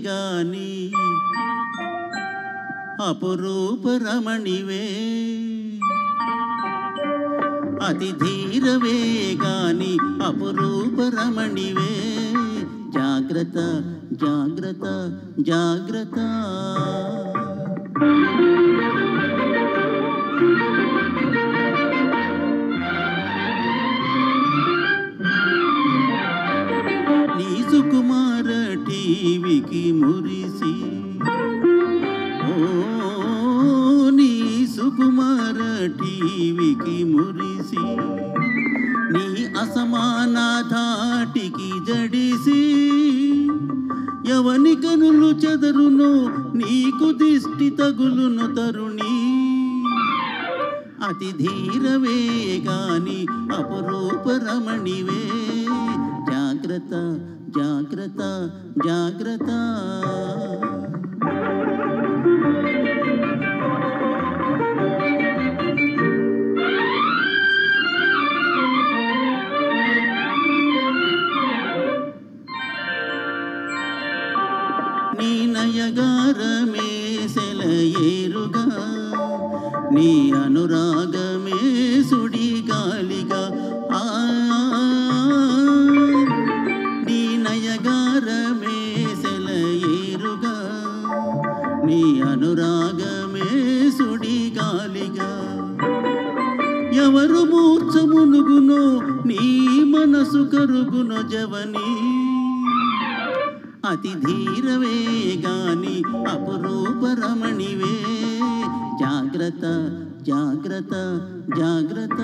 గాని అపురూప రమణివే అతి ధీరవే గాని అపురూప రమణివే జాగ్రత్త జాగ్రత్త జాగ్రత్త నీ సుకుమార టీవికి మురిసి నీ సుకుమార టీవికి మురిసి నీ అసమాన ధాటికి జడిసి ఎవని కనులు చెదరును నీకు దిష్టి తగులును తరుణి అతి ధీరవే గాని అపురూప రమణివే జాగ్రత్త జాగ్రత్త జాగ్రత్త నీ నయగారమే సెలయేరుగా నీ అనురాగమే సుడి గాలిగా నీ నయగారమే సెలయేరుగా నీ అనురాగమే సుడి గాలిగా ఎవరు మూర్ఛ మునుగునో నీ మనసు కరుగునో జవని అతి ధీరవే గాని అపురూప రమణివే జాగ్రత్త జాగ్రత్త జాగ్రత్త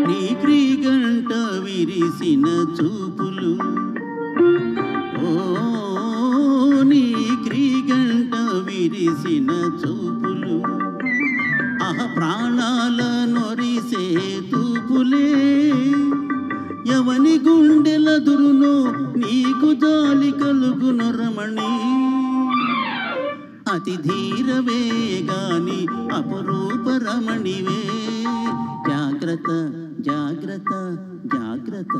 నీ క్రీగంట విరిసిన చూపులు నీ క్రీగంట విరిసిన చూపులు ప్రాణాల నొరిసే తూపులే ఎవని గుండెల దురునో నీకు జాలి కలుగును రమణి అతి ధీరవే గాని అపురూప రమణివే జాగ్రత్త జాగ్రత్త జాగ్రత్త